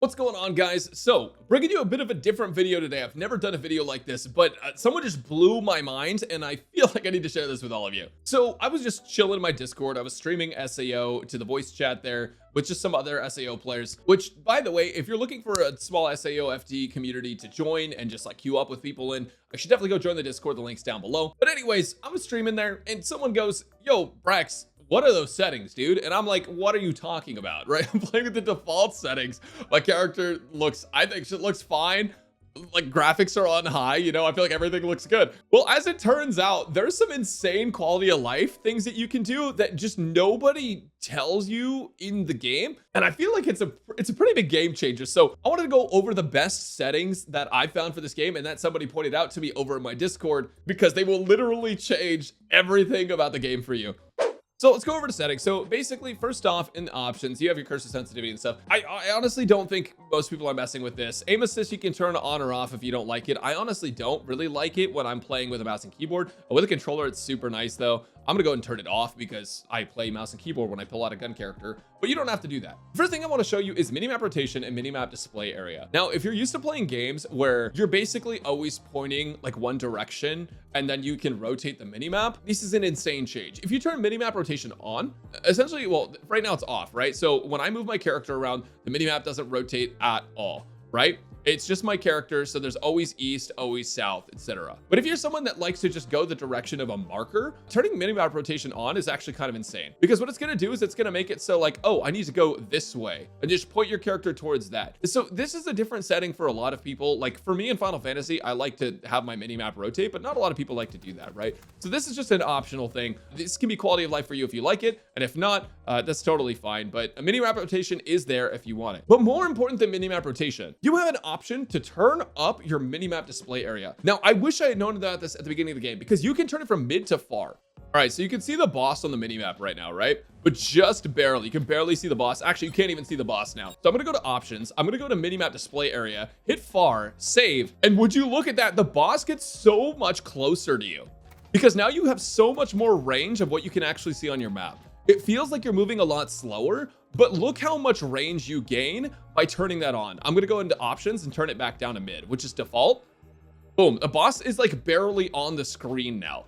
What's going on, guys? So bringing you a bit of a different video today. I've never done a video like this, but someone just blew my mind and I feel like I need to share this with all of you. So I was just chilling in my Discord. I was streaming SAO to the voice chat there with just some other SAO players, which, by the way, if you're looking for a small SAO FD community to join and just like queue up with people in, I should definitely go join the Discord. The link's down below. But anyways, I was streaming there and someone goes, "Yo, Brax, what are those settings, dude?" And I'm like, what are you talking about? Right? I'm playing with the default settings. My character looks, I think it looks fine. Like, graphics are on high, you know, I feel like everything looks good. Well, as it turns out, there's some insane quality of life things that you can do that just nobody tells you in the game. And I feel like it's a pretty big game changer. So I wanted to go over the best settings that I found for this game and that somebody pointed out to me over in my Discord, because they will literally change everything about the game for you. So let's go over to settings. So basically, first off, in the options, you have your cursor sensitivity and stuff. I honestly don't think most people are messing with this. Aim assist, you can turn on or off if you don't like it. I honestly don't really like it when I'm playing with a mouse and keyboard. With a controller, it's super nice though. I'm gonna go ahead and turn it off because I play mouse and keyboard when I pull out a gun character, but you don't have to do that. First thing I want to show you is minimap rotation and minimap display area. Now, if you're used to playing games where you're basically always pointing like one direction and then you can rotate the minimap, this is an insane change. If you turn minimap rotation on, essentially, well, right now it's off, right? So when I move my character around, the minimap doesn't rotate at all, right? It's just my character, so there's always east, always south, etc. But if you're someone that likes to just go the direction of a marker, turning minimap rotation on is actually kind of insane, because what it's going to do is it's going to make it so like, oh, I need to go this way, and just point your character towards that. So this is a different setting for a lot of people. Like for me in Final Fantasy, I like to have my minimap rotate, but not a lot of people like to do that, right? So this is just an optional thing. This can be quality of life for you if you like it, and if not, that's totally fine. But a minimap rotation is there if you want it. But more important than minimap rotation, you have an option to turn up your minimap display area. Now, I wish I had known about this at the beginning of the game, because you can turn it from mid to far. All right, so you can see the boss on the minimap right now, right? But just barely. You can barely see the boss. Actually, you can't even see the boss now. So I'm gonna go to options. I'm gonna go to minimap display area, hit far, save. And would you look at that? The boss gets so much closer to you, because now you have so much more range of what you can actually see on your map. It feels like you're moving a lot slower, but look how much range you gain by turning that on. I'm gonna go into options and turn it back down to mid, which is default. Boom, the boss is like barely on the screen now.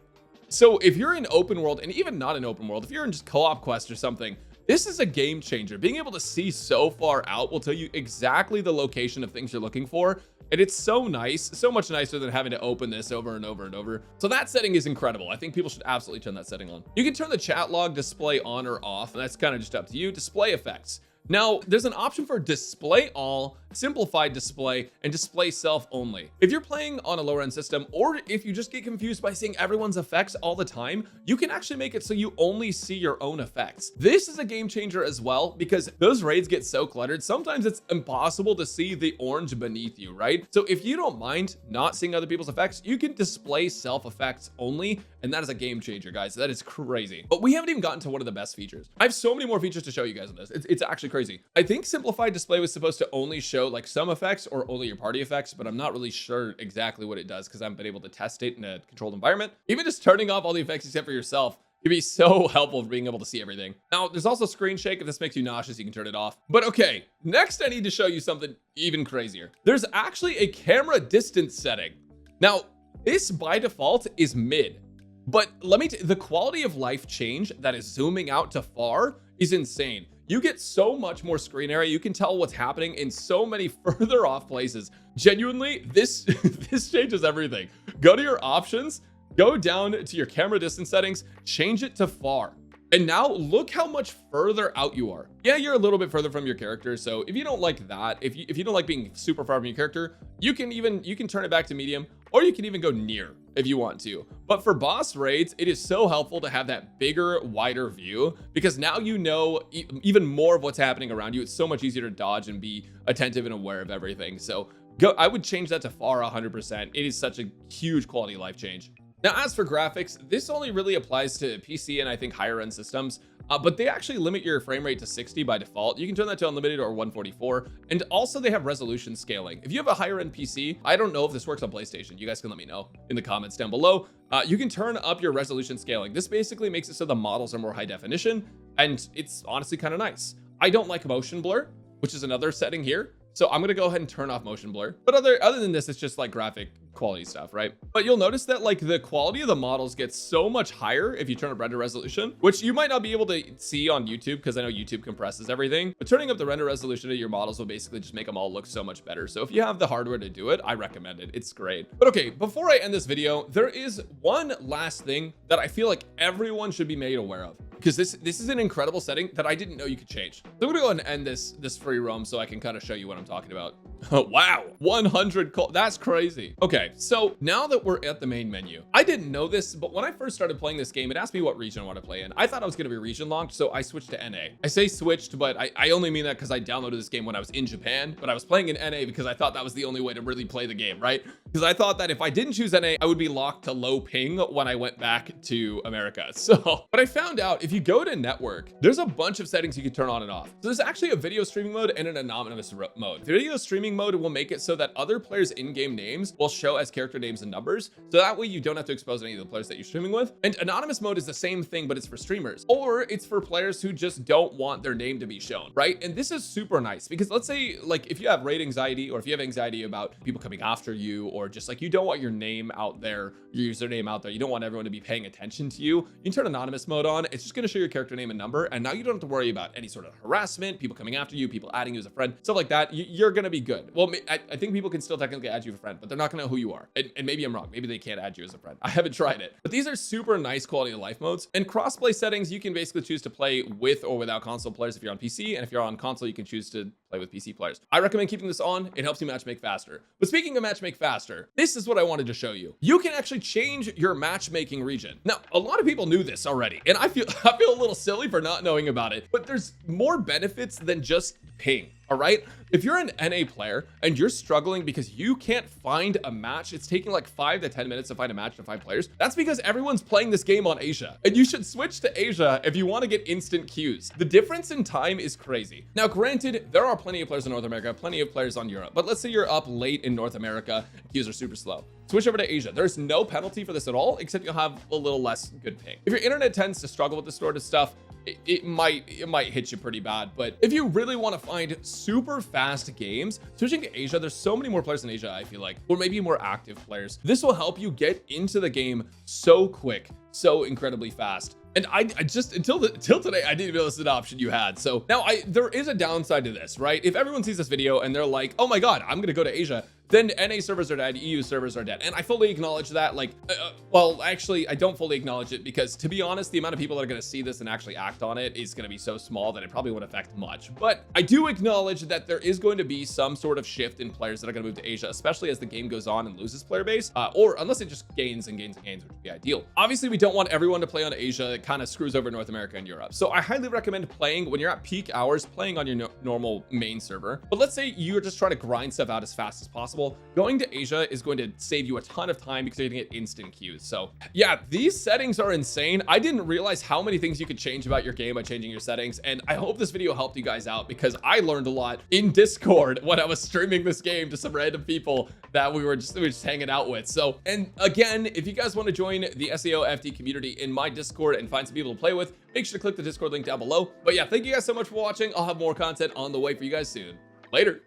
So if you're in open world, and even not in open world, if you're in just co-op quest or something, this is a game changer. Being able to see so far out will tell you exactly the location of things you're looking for. And it's so nice, so much nicer than having to open this over and over and over. So that setting is incredible. I think people should absolutely turn that setting on. You can turn the chat log display on or off, and that's kind of just up to you. Display effects. Now, there's an option for display all, simplified display, and display self only. If you're playing on a lower end system, or if you just get confused by seeing everyone's effects all the time, you can actually make it so you only see your own effects. This is a game changer as well, because those raids get so cluttered. Sometimes it's impossible to see the orange beneath you, right? So if you don't mind not seeing other people's effects, you can display self effects only, and that is a game changer, guys. That is crazy. But we haven't even gotten to one of the best features. I have so many more features to show you guys on this. It's actually crazy. I think simplified display was supposed to only show like some effects or only your party effects, but I'm not really sure exactly what it does because I haven't been able to test it in a controlled environment. Even just turning off all the effects except for yourself can be so helpful for being able to see everything. Now, there's also screen shake. If this makes you nauseous, you can turn it off. But okay, next I need to show you something even crazier. There's actually a camera distance setting. Now, this by default is mid. But the quality of life change that is zooming out to far is insane. You get so much more screen area. You can tell what's happening in so many further off places. Genuinely, this this changes everything. Go to your options, go down to your camera distance settings, change it to far. And now look how much further out you are. Yeah, you're a little bit further from your character. So if you don't like that, if you don't like being super far from your character, you can turn it back to medium, or you can even go near if you want to. But for boss raids, it is so helpful to have that bigger, wider view, because now you know even more of what's happening around you. It's so much easier to dodge and be attentive and aware of everything. So I would change that to far 100%. It is such a huge quality of life change. Now, as for graphics, this only really applies to PC and I think higher end systems, but they actually limit your frame rate to 60 by default. You can turn that to unlimited or 144. And also they have resolution scaling. If you have a higher end PC, I don't know if this works on PlayStation. You guys can let me know in the comments down below. You can turn up your resolution scaling. This basically makes it so the models are more high definition, and it's honestly kind of nice. I don't like motion blur, which is another setting here. So I'm gonna go ahead and turn off motion blur. But other than this, it's just like graphic quality stuff, right? But you'll notice that like the quality of the models gets so much higher if you turn up render resolution, which you might not be able to see on YouTube because I know YouTube compresses everything, but turning up the render resolution of your models will basically just make them all look so much better. So if you have the hardware to do it, I recommend it. It's great. But okay, before I end this video, there is one last thing that I feel like everyone should be made aware of, because this is an incredible setting that I didn't know you could change. So I'm gonna go ahead and end this free roam so I can kind of show you what I'm talking about. Wow, 100 that's crazy. Okay, so now that we're at the main menu, I didn't know this, but when I first started playing this game, it asked me what region I want to play in. I thought I was gonna be region locked, so I switched to NA. I say switched, but I only mean that because I downloaded this game when I was in Japan, but I was playing in NA because I thought that was the only way to really play the game, right? Because I thought that if I didn't choose NA, I would be locked to low ping when I went back to America. So, but I found out if you go to network, there's a bunch of settings you can turn on and off. So there's actually a video streaming mode and an anonymous mode. Video streaming mode will make it so that other players' in-game names will show as character names and numbers. So that way you don't have to expose any of the players that you're streaming with. And anonymous mode is the same thing, but it's for streamers, or it's for players who just don't want their name to be shown, right? And this is super nice because let's say like if you have raid anxiety, or if you have anxiety about people coming after you, or just like you don't want your name out there, your username out there, you don't want everyone to be paying attention to you, you can turn anonymous mode on. It's just going to show your character name and number, and now you don't have to worry about any sort of harassment, people coming after you, people adding you as a friend, stuff like that. You're going to be good. Well, I think people can still technically add you as a friend, but they're not going to know who you are. And maybe I'm wrong. Maybe they can't add you as a friend. I haven't tried it, but these are super nice quality of life modes. And crossplay settings, you can basically choose to play with or without console players if you're on PC, and if you're on console, you can choose to play with PC players. I recommend keeping this on. It helps you matchmake faster. But speaking of matchmake faster, this is what I wanted to show you. You can actually change your matchmaking region. Now, a lot of people knew this already, and I feel a little silly for not knowing about it, but there's more benefits than just ping. All right, if you're an NA player and you're struggling because you can't find a match, it's taking like 5 to 10 minutes to find a match to 5 players. That's because everyone's playing this game on Asia, and you should switch to Asia if you want to get instant queues. The difference in time is crazy. Now, granted, there are plenty of players in North America, plenty of players on Europe, but let's say you're up late in North America, queues are super slow. Switch over to Asia. There's no penalty for this at all, except you'll have a little less good ping. If your internet tends to struggle with this sort of stuff, it might hit you pretty bad. But if you really want to find super fast games, switching to Asia, there's so many more players in Asia, I feel like, or maybe more active players. This will help you get into the game so quick, so incredibly fast. And I just until today, I didn't know this is an option you had. So now there is a downside to this, right? If everyone sees this video and they're like, oh my God, I'm gonna go to Asia, then NA servers are dead, EU servers are dead. And I fully acknowledge that. Like, well, actually, I don't fully acknowledge it because, to be honest, the amount of people that are going to see this and actually act on it is going to be so small that it probably won't affect much. But I do acknowledge that there is going to be some sort of shift in players that are going to move to Asia, especially as the game goes on and loses player base, or unless it just gains and gains and gains, which would be ideal. Obviously, we don't want everyone to play on Asia. It kind of screws over North America and Europe. So I highly recommend playing when you're at peak hours, playing on your normal main server. But let's say you're just trying to grind stuff out as fast as possible. Going to Asia is going to save you a ton of time because you're gonna get instant queues. So yeah, these settings are insane. I didn't realize how many things you could change about your game by changing your settings, and I hope this video helped you guys out because I learned a lot in Discord when I was streaming this game to some random people that we were just hanging out with. So, and again, if you guys want to join the SAO FD community in my Discord and find some people to play with, make sure to click the Discord link down below. But yeah, thank you guys so much for watching. I'll have more content on the way for you guys soon. Later.